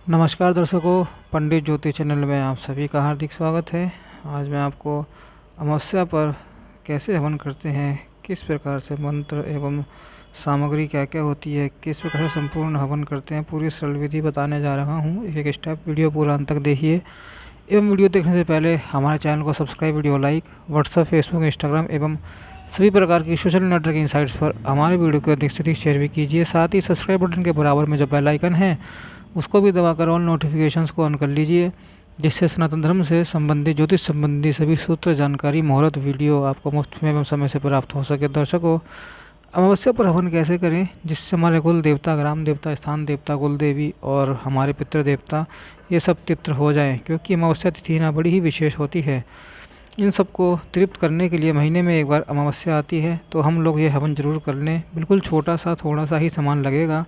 नमस्कार दर्शकों, पंडित ज्योति चैनल में आप सभी का हार्दिक स्वागत है। आज मैं आपको अमावस्या पर कैसे हवन करते हैं, किस प्रकार से मंत्र एवं सामग्री क्या क्या होती है, किस प्रकार से संपूर्ण हवन करते हैं, पूरी सरल विधि बताने जा रहा हूं। एक स्टेप वीडियो पूरा अंत तक देखिए एवं वीडियो देखने से पहले हमारे चैनल को subscribe, video like, WhatsApp, Facebook, Instagram एवं सभी प्रकार की सोशल नेटवर्किंग साइट्स पर हमारे वीडियो को अधिक से अधिक शेयर भी कीजिए। साथ ही सब्सक्राइब बटन के बराबर में जो बेल आइकन है उसको भी दबाकर ऑल नोटिफिकेशंस को ऑन कर लीजिए, जिससे सनातन धर्म से संबंधित, ज्योतिष संबंधी सभी सूत्र, जानकारी, मुहूर्त वीडियो आपको मुफ्त में एवं समय से प्राप्त हो सके। दर्शकों, अमावस्या पर हवन कैसे करें जिससे हमारे कुल देवता, ग्राम देवता, स्थान देवता, कुल देवी और हमारे पितृ देवता ये सब तृप्त हो जाएं, क्योंकि अमावस्या तिथि ना बड़ी ही विशेष होती है। इन सबको तृप्त करने के लिए महीने में एक बार अमावस्या आती है, तो हम लोग ये हवन ज़रूर कर लें। बिल्कुल छोटा सा, थोड़ा सा ही सामान लगेगा।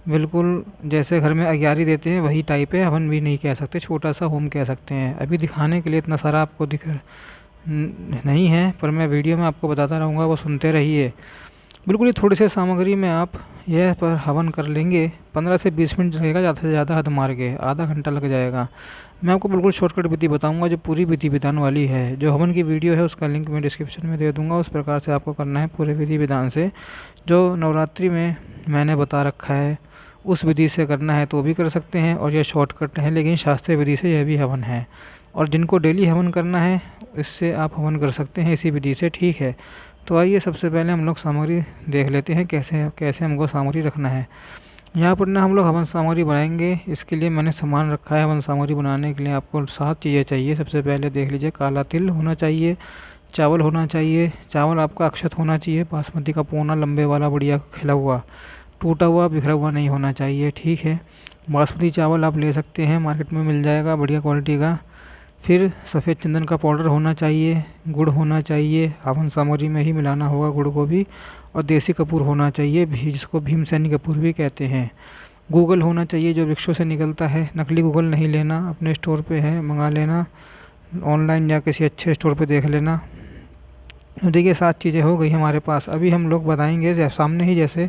बिल्कुल जैसे घर में अग्यारी देते हैं वही टाइप है, हवन भी नहीं कह सकते, छोटा सा होम कह सकते हैं। अभी दिखाने के लिए इतना सारा आपको दिख नहीं है, पर मैं वीडियो में आपको बताता रहूँगा, वो सुनते रहिए। बिल्कुल ही थोड़ी सी सामग्री में आप यह पर हवन कर लेंगे। 15 से 20 मिनट लगेगा, ज़्यादा से ज़्यादा हद मार के आधा घंटा लग जाएगा। मैं आपको बिल्कुल शॉर्टकट विधि बताऊंगा, जो पूरी विधि विधान वाली है। जो हवन की वीडियो है उसका लिंक मैं डिस्क्रिप्शन में दे दूंगा। उस प्रकार से आपको करना है पूरे विधि विधान से। जो नवरात्रि में मैंने बता रखा है उस विधि से करना है तो भी कर सकते हैं, और यह शॉर्टकट है, लेकिन शास्त्रीय विधि से यह भी हवन है। और जिनको डेली हवन करना है इससे आप हवन कर सकते हैं इसी विधि से, ठीक है। तो आइए सबसे पहले हम लोग सामग्री देख लेते हैं, कैसे कैसे हमको सामग्री रखना है। यहाँ पर ना हम लोग हवन सामग्री बनाएंगे, इसके लिए मैंने सामान रखा है। हवन सामग्री बनाने के लिए आपको 7 चीज़ें चाहिए। सबसे पहले देख लीजिए, काला तिल होना चाहिए, चावल होना चाहिए। चावल आपका अक्षत होना चाहिए, बासमती का पोना लंबे वाला, बढ़िया खिला हुआ, टूटा हुआ बिखरा हुआ नहीं होना चाहिए, ठीक है। बासमती चावल आप ले सकते हैं, मार्केट में मिल जाएगा बढ़िया क्वालिटी का। फिर सफ़ेद चंदन का पाउडर होना चाहिए, गुड़ होना चाहिए, हवन सामग्री में ही मिलाना होगा गुड़ को भी। और देसी कपूर होना चाहिए, जिसको भीमसेनी कपूर भी कहते हैं। गूगल होना चाहिए जो वृक्षों से निकलता है, नकली गूगल नहीं लेना, अपने स्टोर पे है मंगा लेना, ऑनलाइन या किसी अच्छे स्टोर पे देख लेना। देखिए 7 चीज़ें हो गई हमारे पास। अभी हम लोग बताएंगे सामने ही जैसे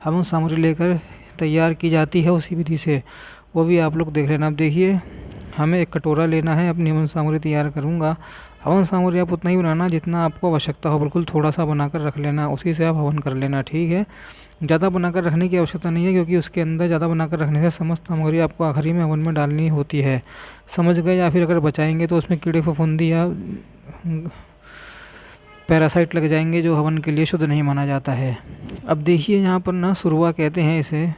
हवन सामग्री लेकर तैयार की जाती है उसी विधि से, वो भी आप लोग देख लेना। अब देखिए, हमें एक कटोरा लेना है, अपनी हवन सामग्री तैयार करूँगा। हवन सामग्री आप उतना ही बनाना जितना आपको आवश्यकता हो, बिल्कुल थोड़ा सा बनाकर रख लेना, उसी से आप हवन कर लेना, ठीक है। ज़्यादा बनाकर रखने की आवश्यकता नहीं है, क्योंकि उसके अंदर ज़्यादा बनाकर रखने से समस्त सामग्री आपको आखिरी में हवन में डालनी होती है, समझ गए। या फिर अगर बचाएंगे तो उसमें कीड़े फफूंदी या पैरासाइट लग जाएंगे, जो हवन के लिए शुद्ध नहीं माना जाता है। अब देखिए यहाँ पर ना सुरवा कहते हैं इसे,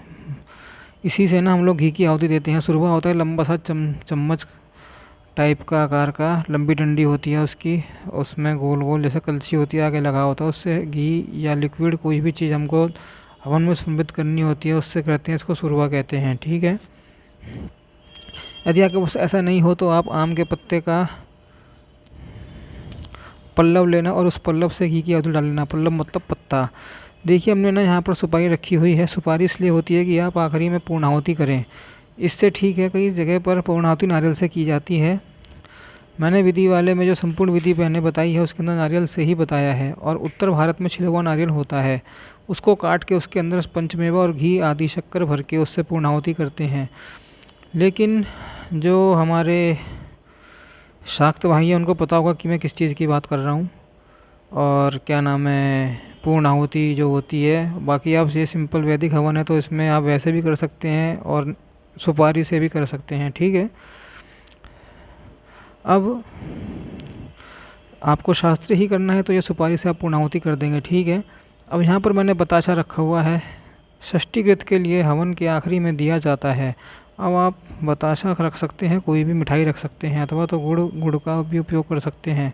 इसी से ना हम लोग घी की आहुति देते हैं। सुरवा होता है लंबा सा चम्मच टाइप का आकार का, लंबी डंडी होती है उसकी, उसमें गोल गोल जैसे कलछी होती है आगे लगा होता है, उससे घी या लिक्विड कोई भी चीज़ हमको हवन में सुमित करनी होती है, उससे करते हैं, इसको सुरवा कहते हैं, ठीक है। यदि आपके पास ऐसा नहीं हो तो आप आम के पत्ते का पल्लव लेना और उस पल्लव से घी की आहुति डाल लेना। पल्लव मतलब पत्ता। देखिए हमने ना यहाँ पर सुपारी रखी हुई है। सुपारी इसलिए होती है कि आप आखिरी में पूर्णाहुति करें, इससे ठीक है। कई जगह पर पूर्णाहुति नारियल से की जाती है। मैंने विधि वाले में जो संपूर्ण विधि मैंने बताई है उसके अंदर नारियल से ही बताया है। और उत्तर भारत में छिला हुआ नारियल होता है, उसको काट के उसके अंदर पंचमेवा और घी आदि शक्कर भर के उससे पूर्णाहुति करते हैं। लेकिन जो हमारे शाक्त भाई हैं उनको पता होगा कि मैं किस चीज़ की बात कर रहा हूँ, और क्या नाम है, पूर्णाहुति जो होती है। बाकी आप ये सिंपल वैदिक हवन है तो इसमें आप वैसे भी कर सकते हैं और सुपारी से भी कर सकते हैं, ठीक है। अब आपको शास्त्र ही करना है तो ये सुपारी से आप पूर्णाहुति कर देंगे, ठीक है। अब यहाँ पर मैंने बताशा रखा हुआ है, षष्ठीकृत के लिए हवन के आखिरी में दिया जाता है। अब आप बताशा रख सकते हैं, कोई भी मिठाई रख सकते हैं, अथवा तो गुड़ का भी उपयोग कर सकते हैं।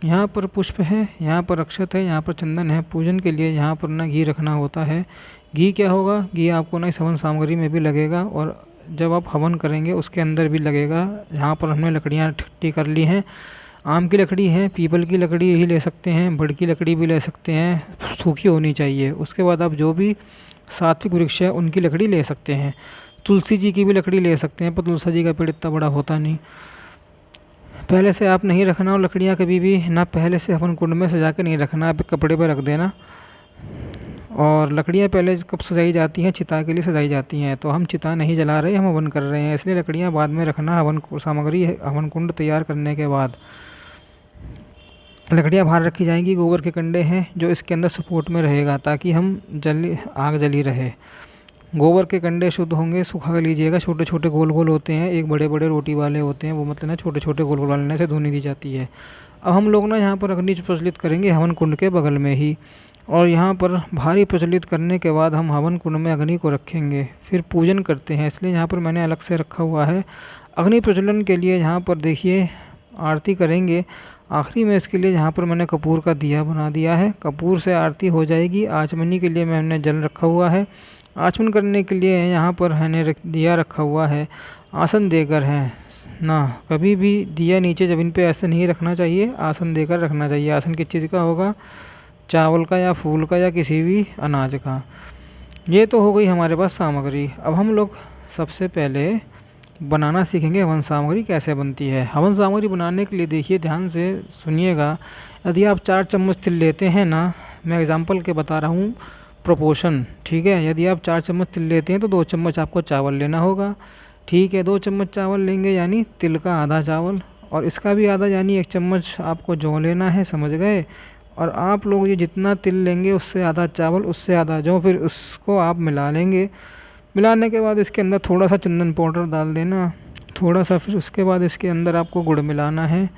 यहाँ पर पुष्प है, यहाँ पर अक्षत है, यहाँ पर चंदन है। पूजन के लिए यहाँ पर ना घी रखना होता है। घी क्या होगा, घी आपको ना इस हवन सामग्री में भी लगेगा, और जब आप हवन करेंगे उसके अंदर भी लगेगा। यहाँ पर हमने लकड़ियाँ इकट्ठी कर ली हैं। आम की लकड़ी है, पीपल की लकड़ी ही ले सकते हैं, बड़ की लकड़ी भी ले सकते हैं, सूखी होनी चाहिए। उसके बाद आप जो भी सात्विक वृक्ष है उनकी लकड़ी ले सकते हैं। तुलसी जी की भी लकड़ी ले सकते हैं, पर तुलसी जी का पेड़ इतना बड़ा होता नहीं। पहले से आप नहीं रखना, और लकड़ियाँ कभी भी ना पहले से हवन कुंड में सजा के नहीं रखना, आप कपड़े पर रख देना। और लकड़ियाँ पहले कब सजाई जाती हैं, चिता के लिए सजाई जाती हैं। तो हम चिता नहीं जला रहे, हम हवन कर रहे हैं, इसलिए लकड़ियाँ बाद में रखना। हवन सामग्री हवन कुंड तैयार करने के बाद लकड़ियाँ बाहर रखी जाएंगी। गोबर के कंडे हैं जो इसके अंदर सपोर्ट में रहेगा ताकि हम आग जली रहे। गोबर के कंडे शुद्ध होंगे, सुखा लीजिएगा। छोटे छोटे गोल गोल होते हैं, एक बड़े बड़े रोटी वाले होते हैं, वो मतलब ना छोटे छोटे गोल गोल वाले से धुनी दी जाती है। अब हम लोग ना यहाँ पर अग्नि प्रज्वलित करेंगे हवन कुंड के बगल में ही, और यहाँ पर भारी प्रज्वलित करने के बाद हम हवन कुंड में अग्नि को रखेंगे, फिर पूजन करते हैं। इसलिए यहाँ पर मैंने अलग से रखा हुआ है। अग्नि प्रज्वलन के लिए यहाँ पर देखिए आरती करेंगे। आखिरी में इसके लिए यहाँ पर मैंने कपूर का दिया बना दिया है, कपूर से आरती हो जाएगी। आचमनी के लिए मैंने जल रखा हुआ है। आचमन करने के लिए यहाँ पर मैंने दिया रखा हुआ है। आसन देकर है ना, कभी भी दिया नीचे ज़मीन पे ऐसे नहीं रखना चाहिए, आसन देकर रखना चाहिए। आसन किस चीज़ का होगा, चावल का या फूल का या किसी भी अनाज का। ये तो हो गई हमारे पास सामग्री। अब हम लोग सबसे पहले बनाना सीखेंगे हवन सामग्री कैसे बनती है। हवन सामग्री बनाने के लिए देखिए ध्यान से सुनिएगा। यदि आप 4 चम्मच तिल लेते हैं ना, मैं एग्जांपल के बता रहा हूँ प्रोपोर्शन, ठीक है। यदि आप 4 चम्मच तिल लेते हैं तो 2 चम्मच आपको चावल लेना होगा, ठीक है। 2 चम्मच चावल लेंगे यानी तिल का आधा चावल, और इसका भी आधा यानी 1 चम्मच आपको जौ लेना है, समझ गए। और आप लोग ये जितना तिल लेंगे उससे आधा चावल, उससे आधा जौ, फिर उसको आप मिला लेंगे। मिलाने के बाद इसके अंदर थोड़ा सा चंदन पाउडर डाल देना, थोड़ा सा। फिर उसके बाद इसके अंदर आपको गुड़ मिलाना है।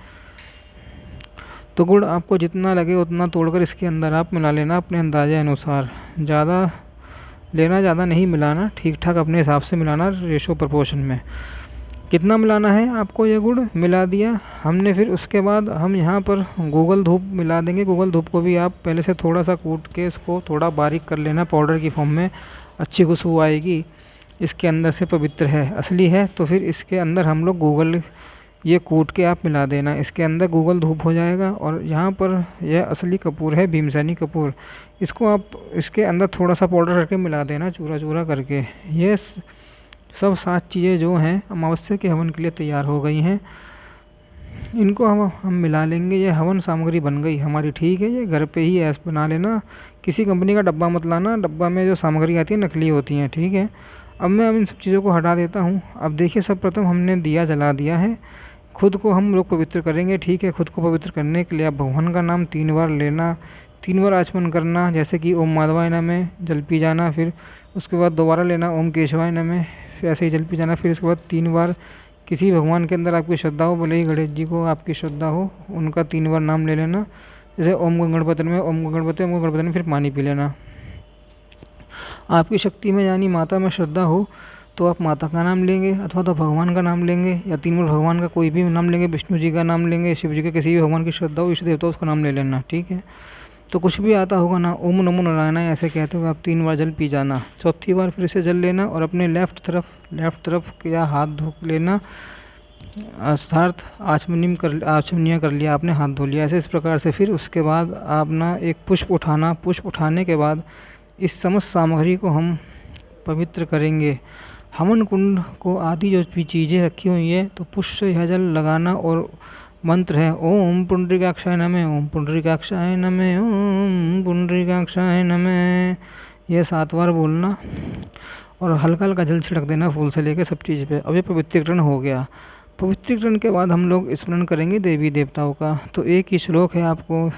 तो गुड़ आपको जितना लगे उतना तोड़कर इसके अंदर आप मिला लेना अपने अंदाजे अनुसार। ज़्यादा लेना, ज़्यादा नहीं मिलाना, ठीक ठाक अपने हिसाब से मिलाना, रेशो प्रोपोर्शन में। कितना मिलाना है आपको, ये गुड़ मिला दिया हमने। फिर उसके बाद हम यहाँ पर गूगल धूप मिला देंगे। गूगल धूप को भी आप पहले से थोड़ा सा कूट के इसको थोड़ा बारीक कर लेना पाउडर की फॉर्म में, अच्छी खुशबू आएगी। इसके अंदर से पवित्र है, असली है। तो फिर इसके अंदर हम लोग गूगल ये कूट के आप मिला देना, इसके अंदर गूगल धूप हो जाएगा। और यहाँ पर यह असली कपूर है, भीमसेनी कपूर। इसको आप इसके अंदर थोड़ा सा पाउडर करके मिला देना, चूरा चूरा करके। ये सब 7 चीज़ें जो हैं अमावस्या के हवन के लिए तैयार हो गई हैं। इनको हम मिला लेंगे। ये हवन सामग्री बन गई हमारी, ठीक है। ये घर पे ही ऐसे बना लेना, किसी कंपनी का डब्बा मत लाना। डब्बा में जो सामग्री आती है नकली होती हैं, ठीक है। अब मैं इन सब चीज़ों को हटा देता हूँ। अब देखिए सर्वप्रथम हमने दिया जला दिया है, खुद को हम लोग पवित्र करेंगे, ठीक है। खुद को पवित्र करने के लिए आप भगवान का नाम 3 बार लेना, 3 बार आचमन करना, जैसे कि ओम माधवाय नमः जल पी जाना। फिर उसके बाद दोबारा लेना ओम केशवाय नमः, फिर ऐसे ही जल पी जाना। फिर उसके बाद 3 बार किसी भगवान के अंदर आपकी श्रद्धा हो, भले ही गणेश जी को आपकी श्रद्धा हो, उनका 3 बार नाम ले लेना। जैसे ओम गणपति में ओम गणपति में फिर पानी पी लेना। आपकी शक्ति में यानी माता में श्रद्धा हो तो आप माता का नाम लेंगे, अथवा तो भगवान का नाम लेंगे, या 3 बार भगवान का कोई भी नाम लेंगे। विष्णु जी का नाम लेंगे, शिव जी का, किसी भी भगवान की श्रद्धा हो, इष्ट देवता उसका नाम ले लेना, ठीक है। तो कुछ भी आता होगा ना, ओम नमो नारायण ऐसे कहते हुए आप 3 बार जल पी जाना। चौथी बार फिर से जल लेना और अपने लेफ़्ट तरफ या हाथ धो लेना, अर्थात आचमनीय कर लिया आपने, हाथ धो लिया ऐसे। इस प्रकार से फिर उसके बाद आप ना एक पुष्प उठाना। पुष्प उठाने के बाद इस समस्त सामग्री को हम पवित्र करेंगे। हवन कुंड को आदि जो भी चीज़ें रखी हुई है, तो पुष्प से यह जल लगाना। और मंत्र है ओम पुंडरीकाक्षाय नमः, ओम पुंडरीकाक्षाय नमः, ओम पुंडरीकाक्षाय नमः, यह 7 बार बोलना। और हल्का हल्का जल छिड़क देना फूल से लेकर सब चीज़ पे। अब ये पवित्रीकरण हो गया। पवित्रीकरण के बाद हम लोग स्मरण करेंगे देवी देवताओं का। तो एक ही श्लोक है, आपको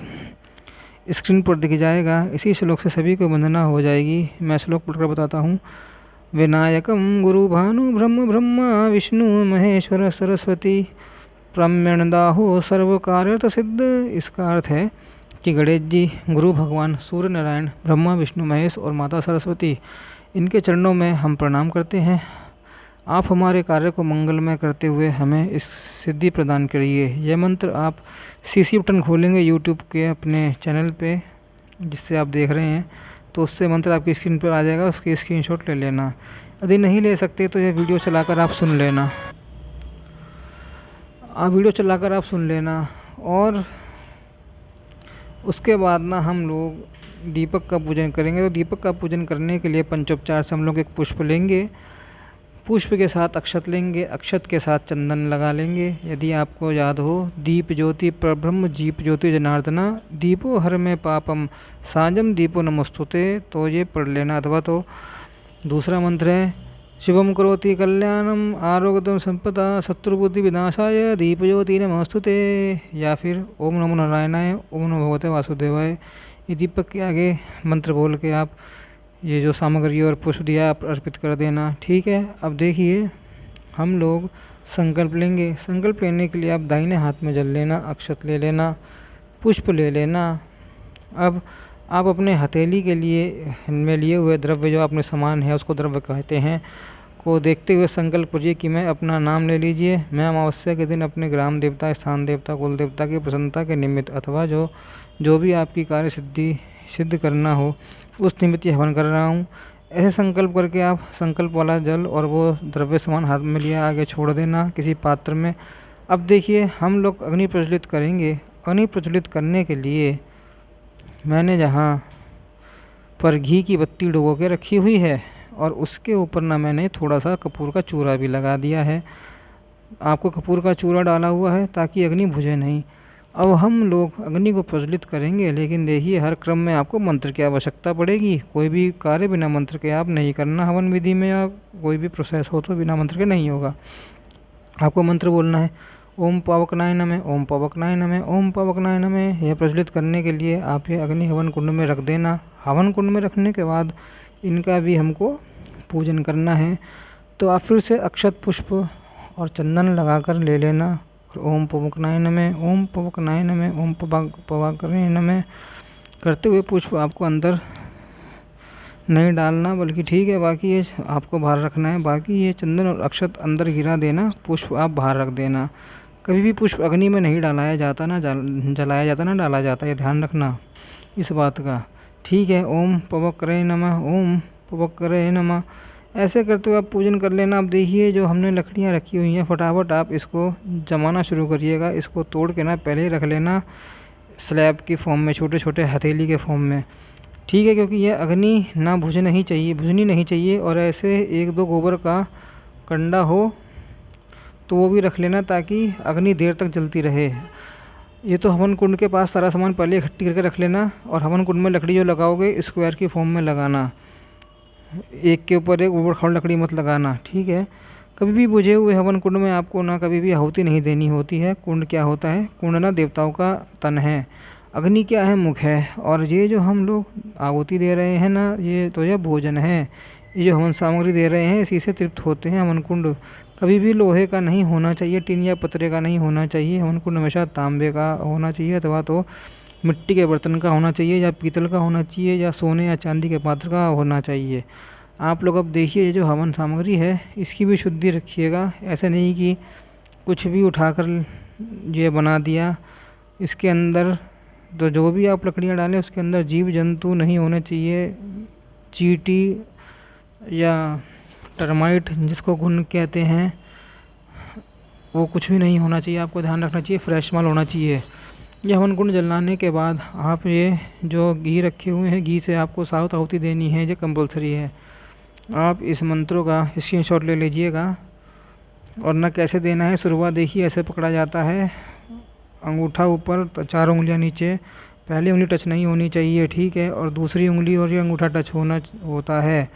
स्क्रीन पर दिख जाएगा। इसी श्लोक से सभी को वंदना हो जाएगी। मैं श्लोक पढ़कर बताता हूँ। विनायकम गुरु भानु ब्रह्म ब्रह्मा विष्णु महेश्वर सरस्वती प्रम्यणदाहो सर्व कार्यर्थ सिद्ध। इसका अर्थ है कि गणेश जी, गुरु भगवान सूर्य नारायण, ब्रह्मा विष्णु महेश और माता सरस्वती, इनके चरणों में हम प्रणाम करते हैं। आप हमारे कार्य को मंगलमय करते हुए हमें इस सिद्धि प्रदान करिए। यह मंत्र आप CC बटन खोलेंगे यूट्यूब के अपने चैनल पे जिससे आप देख रहे हैं, तो उससे मंत्र आपकी स्क्रीन पर आ जाएगा, उसकी स्क्रीनशॉट ले लेना। यदि नहीं ले सकते तो यह वीडियो चलाकर आप सुन लेना। और उसके बाद ना हम लोग दीपक का पूजन करेंगे। तो दीपक का पूजन करने के लिए पंचोपचार से हम लोग एक पुष्प लेंगे। पुष्प के साथ अक्षत लेंगे, अक्षत के साथ चंदन लगा लेंगे। यदि आपको याद हो, दीप ज्योति परब्रह्म जीप ज्योति जनार्दना, दीपो हर में पापम साजम दीपो नमस्तुते, तो ये पढ़ लेना। अथवा तो दूसरा मंत्र है शिवम करोति कल्याणम आरोग्यम संपदा शत्रुबुद्धि विनाशाय दीप ज्योति नमस्तुते, या फिर ओम नमो नारायणाय ओम नमो भगवते वासुदेवाय। ये दीपक के आगे मंत्र बोल के आप ये जो सामग्री और पुष्प दिया आप अर्पित कर देना। ठीक है। अब देखिए हम लोग संकल्प लेंगे। संकल्प लेने के लिए आप दाहिने हाथ में जल लेना, अक्षत ले लेना, पुष्प ले लेना। अब आप अपने हथेली के लिए में लिए हुए द्रव्य जो अपने सामान है उसको द्रव्य कहते हैं को देखते हुए संकल्प करिए कि मैं अपना नाम ले लीजिए। मैं अमावस्या के दिन अपने ग्राम देवता, स्थान देवता, कुल देवता की प्रसन्नता के निमित्त अथवा जो भी आपकी कार्य सिद्ध करना हो उस निमित्त ये हवन कर रहा हूँ। ऐसे संकल्प करके आप संकल्प वाला जल और वो द्रव्य समान हाथ में लिया आगे छोड़ देना किसी पात्र में। अब देखिए हम लोग अग्नि प्रज्वलित करेंगे। अग्नि प्रज्वलित करने के लिए मैंने जहाँ पर घी की बत्ती डुबो के रखी हुई है और उसके ऊपर ना मैंने थोड़ा सा कपूर का चूरा भी लगा दिया है। आपको कपूर का चूरा डाला हुआ है ताकि अग्नि बुझे नहीं। अब हम लोग अग्नि को प्रज्वलित करेंगे, लेकिन देखिए हर क्रम में आपको मंत्र की आवश्यकता पड़ेगी। कोई भी कार्य बिना मंत्र के आप नहीं करना। हवन विधि में या कोई भी प्रोसेस हो तो बिना मंत्र के नहीं होगा। आपको मंत्र बोलना है ओम पावकनाय नमः, ओम पावकनाय नमः, ओम पावकनाय नमः। यह प्रज्वलित करने के लिए आप ये अग्नि हवन कुंड में रख देना। हवन कुंड में रखने के बाद इनका भी हमको पूजन करना है। तो आप फिर से अक्षत पुष्प और चंदन लगा कर ले लेना और ओम पावकनाय नमः, ओम पावकनाय नमः, ओम पावकनाय नमः करते हुए पुष्प आपको अंदर नहीं डालना, बल्कि ठीक है बाकी ये आपको बाहर रखना है। बाकी ये चंदन और अक्षत अंदर गिरा देना, पुष्प आप बाहर रख देना। कभी भी पुष्प अग्नि में नहीं डालाया जाता, ना जलाया जाता, ना डाला जाता, ये ध्यान रखना इस बात का। ठीक है। ओम पवक्रे नमः, ओम पवक्रे नमः ऐसे करते हुए आप पूजन कर लेना। अब देखिए जो हमने लकड़ियाँ रखी हुई हैं फटाफट आप इसको जमाना शुरू करिएगा। इसको तोड़ के ना पहले ही रख लेना स्लैब की फॉर्म में, छोटे छोटे हथेली के फॉर्म में। ठीक है, क्योंकि यह अग्नि ना बुझनी नहीं चाहिए। और ऐसे 1-2 गोबर का कंडा हो तो वो भी रख लेना ताकि अग्नि देर तक जलती रहे। ये तो हवन कुंड के पास सारा सामान पहले इकट्ठी करके रख लेना। और हवन कुंड में लकड़ी जो लगाओगे स्क्वायर की फॉर्म में लगाना, एक के ऊपर एक ऊबड़ खाबड़ लकड़ी मत लगाना। ठीक है। कभी भी बुझे हुए हवन कुंड में आपको ना कभी भी आहुति नहीं देनी होती है। कुंड क्या होता है? कुंड ना देवताओं का तन है, अग्नि क्या है? मुख है। और ये जो हम लोग आहुति दे रहे हैं ना, ये तो यह भोजन है। ये जो हवन सामग्री दे रहे हैं इसी से तृप्त होते हैं। हवन कुंड कभी भी लोहे का नहीं होना चाहिए, टिन या पत्रे का नहीं होना चाहिए। हवन कुंड हमेशा तांबे का होना चाहिए अथवा तो मिट्टी के बर्तन का होना चाहिए, या पीतल का होना चाहिए, या सोने या चांदी के पात्र का होना चाहिए। आप लोग अब देखिए ये जो हवन सामग्री है इसकी भी शुद्धि रखिएगा। ऐसा नहीं कि कुछ भी उठाकर ये बना दिया। इसके अंदर तो जो भी आप लकड़ियाँ डालें उसके अंदर जीव जंतु नहीं होने चाहिए। चींटी या टर्माइट जिसको घुन कहते हैं वो कुछ भी नहीं होना चाहिए। आपको ध्यान रखना चाहिए, फ्रेश माल होना चाहिए। ये हवन कुंड जलाने के बाद आप ये जो घी रखे हुए हैं, घी से आपको साउथ आहुति देनी है, जो कंपलसरी है। आप इस मंत्रों का स्क्रीनशॉट ले लीजिएगा। और ना कैसे देना है, शुरुआत देखिए ऐसे पकड़ा जाता है, अंगूठा ऊपर, 4 उंगलियां नीचे, पहली उंगली टच नहीं होनी चाहिए। ठीक है। और दूसरी उंगली और ये अंगूठा टच होता है।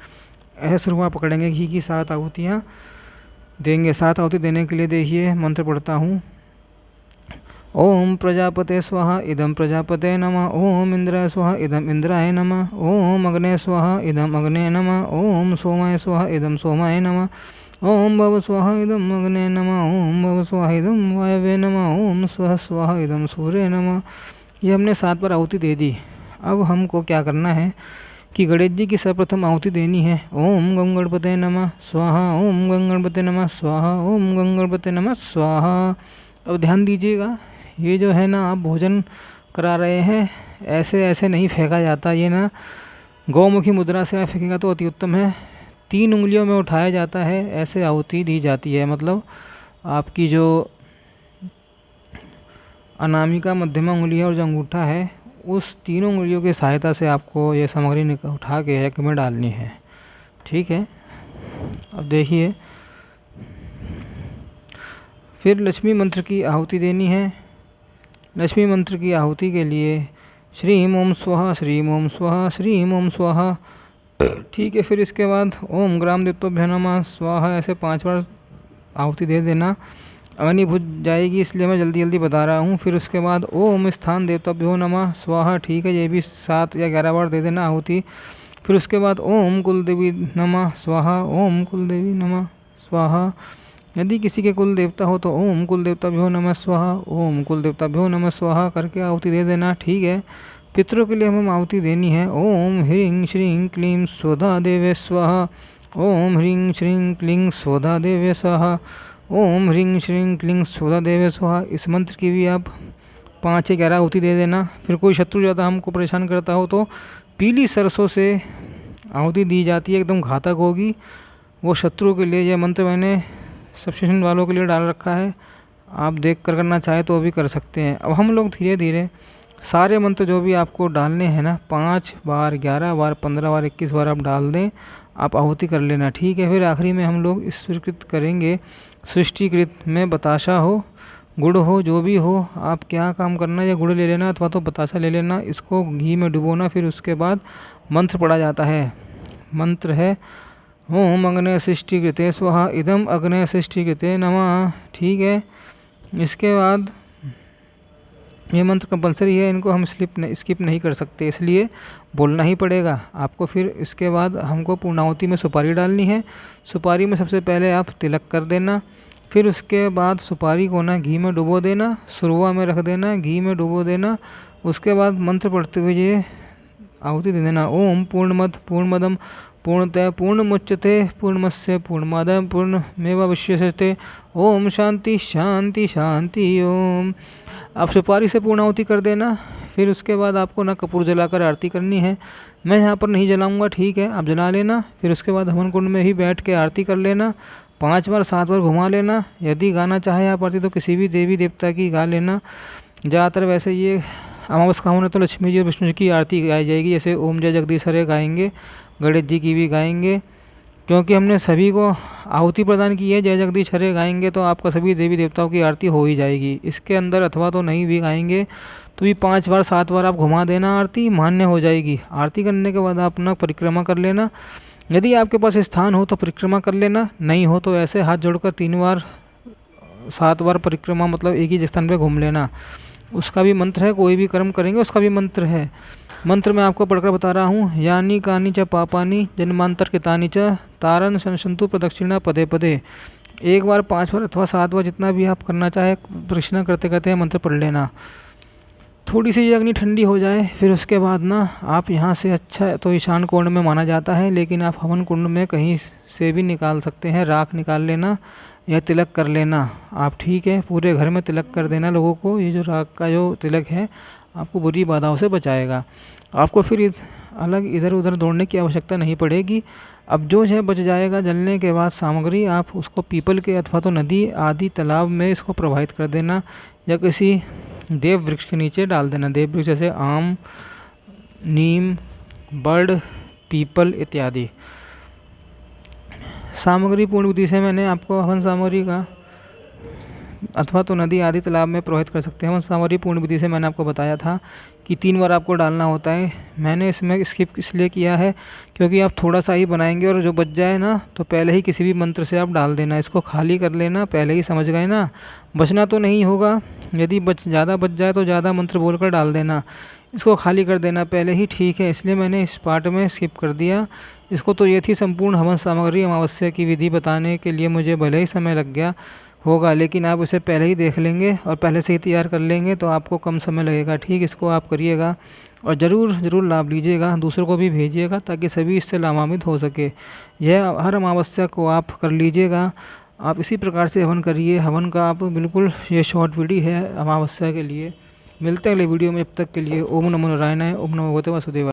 ऐसे शुरुआत पकड़ेंगे, घी की 7 आहुतियाँ देंगे। 7 आहुति देने के लिए देखिए मंत्र पढ़ता हूँ। ओम प्रजापते स्वाहा इदम प्रजापते नमः, ओम इंद्राय स्वाहा इदम इंद्राय नमः, ओम अग्ने स्वाहा इदम अग्ने नमः, ओम सोमाय स्वाहा इदम सोमाय नमः, ओम भव स्वाहा इदम अग्ने नमः, ओम भव स्वाहा इदम वायवे नमः, ओम स्वः स्वाहा इदम सूर्य नमः। ये हमने 7 बार आहुति दे दी। अब हमको क्या करना है कि गणेश जी की सर्वप्रथम आहुति देनी है। ओम गं गणपते नमः स्वाहा, ओम गं गणपते नमः स्वाहा, ओम गं गणपते नमः स्वाहा। अब ध्यान दीजिएगा, ये जो है ना आप भोजन करा रहे हैं, ऐसे नहीं फेंका जाता। ये ना गौमुखी मुद्रा से फेंकेगा तो अति उत्तम है। 3 उंगलियों में उठाया जाता है, ऐसे आहुति दी जाती है। मतलब आपकी जो अनामिका, मध्यमा उंगली है और जो अंगूठा है, उस तीनों उंगलियों की सहायता से आपको ये सामग्री उठा के यज्ञ में डालनी है। ठीक है। अब देखिए फिर लक्ष्मी मंत्र की आहुति देनी है। लक्ष्मी मंत्र की आहुति के लिए श्रीम ओम स्वाहा, श्रीम ओम स्वाहा, श्रीम ओम स्वाहा। ठीक है, फिर इसके बाद ओम ग्राम देवताभ्यो नमः स्वाहा, ऐसे 5 बार आहुति दे देना। अग्नि बुझ जाएगी इसलिए मैं जल्दी जल्दी बता रहा हूँ। फिर उसके बाद ओम स्थान देवताभ्यो नमः स्वाहा। ठीक है, ये भी 7 या 11 बार दे देना आहुति। फिर उसके बाद ओम कुलदेवी नमः स्वाहा, ओम कुलदेवी नमः स्वाहा। यदि किसी के कुल देवता हो तो ओम कुल देवताभ्यो नमः स्वाहा, ओम कुल देवताभ्यो नमः स्वाहा करके आहुति दे देना। ठीक है, पितरों के लिए हमें आहुति देनी है। ओम ह्रीं श्रीं क्लीं स्वधा देवे स्वाहा, ओम ह्रीं श्रीं क्लीं स्वधा देवे स्वाहा, ओम ह्रीं श्रीं क्लीं स्वधा देवे स्वाहा। इस मंत्र की भी आप 5 या 11 आहुति दे देना। फिर कोई शत्रु ज़्यादा हमको परेशान करता हो तो पीली सरसों से आहुति दी जाती है, एकदम घातक होगी वो शत्रु के लिए। यह मंत्र मैंने सब्सक्रिप्शन वालों के लिए डाल रखा है, आप देख कर करना चाहे तो भी कर सकते हैं। अब हम लोग धीरे धीरे सारे मंत्र जो भी आपको डालने हैं ना, 5 बार, 11 बार, 15 बार, 21 बार आप डाल दें, आप आहुति कर लेना। ठीक है, फिर आखिरी में हम लोग ईश्वरीकृत करेंगे। सृष्टिकृत में बताशा हो, गुड़ हो, जो भी हो, आप क्या काम करना, या गुड़ ले लेना अथवा तो बताशा ले लेना, इसको घी में डुबोना। फिर उसके बाद मंत्र पढ़ा जाता है। मंत्र है ओम अग्नय सृष्टिकृते स्वाहा, इदम अग्नय सृष्टिकृते नमः। ठीक है, इसके बाद ये मंत्र कंपलसरी है, इनको हम स्किप नहीं कर सकते, इसलिए बोलना ही पड़ेगा आपको। फिर इसके बाद हमको पूर्णाहुति में सुपारी डालनी है। सुपारी में सबसे पहले आप तिलक कर देना। फिर उसके बाद सुपारी को ना घी में डुबो देना, सुरवा में रख देना, घी में डुबो देना। उसके बाद मंत्र पढ़ते हुए ये आहुति दे देना। ओम पूर्णमद पूर्णमदम पूर्णतः पूर्णमुच्यते पूर्णमस्य पूर्णमादाय पूर्णमेवावशिष्यते, ओम शांति शांति शांति ओम। आप सुपारी से पूर्णाहुति कर देना। फिर उसके बाद आपको ना कपूर जलाकर आरती करनी है। मैं यहाँ पर नहीं जलाऊंगा, ठीक है, आप जला लेना। फिर उसके बाद हवन कुंड में ही बैठ के आरती कर लेना। 5 बार 7 बार घुमा लेना। यदि गाना चाहे आप आरती तो किसी भी देवी देवता की गा लेना। ज़्यादातर वैसे ये अमावस्या होने तो लक्ष्मी जी और विष्णु जी की आरती गाई जाएगी, जैसे ओम जय जगदीश हरे गाएंगे, गणेश जी की भी गाएंगे। क्योंकि हमने सभी को आहुति प्रदान की है, जय जगदीश हरे गाएंगे तो आपका सभी देवी देवताओं की आरती हो ही जाएगी। इसके अंदर अथवा तो नहीं भी गाएंगे तो भी 5 बार 7 बार आप घुमा देना, आरती मान्य हो जाएगी। आरती करने के बाद आप अपना परिक्रमा कर लेना। यदि आपके पास स्थान हो तो परिक्रमा कर लेना, नहीं हो तो ऐसे हाथ जोड़कर 3 बार 7 बार परिक्रमा, मतलब एक ही स्थान पर घूम लेना। उसका भी मंत्र है, कोई भी कर्म करेंगे उसका भी मंत्र है। मंत्र मैं आपको पढ़कर बता रहा हूँ। यानी कानी च पापानी जन्मांतर कृतानि च तारन संसंतु प्रदक्षिणा पदे पदे। 1 बार 5 बार अथवा 7 बार जितना भी आप करना चाहे प्रदक्षिणा करते करते मंत्र पढ़ लेना। थोड़ी सी अग्नि ठंडी हो जाए फिर उसके बाद ना आप यहाँ से अच्छा तो ईशान कोण में माना जाता है, लेकिन आप हवन कुंड में कहीं से भी निकाल सकते हैं। राख निकाल लेना या तिलक कर लेना आप, ठीक है। पूरे घर में तिलक कर देना लोगों को। ये जो राख का जो तिलक है आपको बुरी बाधाओं से बचाएगा। आपको फिर अलग इधर उधर दौड़ने की आवश्यकता नहीं पड़ेगी। अब जो है बच जाएगा जलने के बाद सामग्री, आप उसको पीपल के अथवा तो नदी आदि तालाब में इसको प्रवाहित कर देना या किसी देव वृक्ष के नीचे डाल देना। देव वृक्ष जैसे आम, नीम, बड़, पीपल इत्यादि। सामग्री पूर्ण विधि से मैंने आपको हवन सामग्री का अथवा तो नदी आदि तालाब में प्रवाहित कर सकते हैं। हवन सामग्री पूर्ण विधि से मैंने आपको बताया था कि 3 बार आपको डालना होता है। मैंने इसमें स्किप इसलिए किया है क्योंकि आप थोड़ा सा ही बनाएंगे और जो बच जाए ना तो पहले ही किसी भी मंत्र से आप डाल देना। इसको खाली कर लेना, पहले ही समझ गए ना। बचना तो नहीं होगा, यदि ज़्यादा बच जाए तो ज़्यादा मंत्र बोलकर डाल देना। इसको खाली कर देना पहले ही, ठीक है। इसलिए मैंने इस पार्ट में स्किप कर दिया इसको। तो ये थी संपूर्ण हवन सामग्री। अमावस्या की विधि बताने के लिए मुझे भले ही समय लग गया होगा, लेकिन आप इसे पहले ही देख लेंगे और पहले से ही तैयार कर लेंगे तो आपको कम समय लगेगा, ठीक। इसको आप करिएगा और ज़रूर लाभ लीजिएगा, दूसरों को भी भेजिएगा ताकि सभी इससे लाभान्वित हो सके। यह हर अमावस्या को आप कर लीजिएगा। आप इसी प्रकार से हवन करिए। हवन का आप बिल्कुल, ये शॉर्ट वीडियो है अमावस्या के लिए। मिलते हैं अगले वीडियो में, जब तक के लिए ओम नमो नारायणाय, ओम नमो भगवते वासुदेवाय।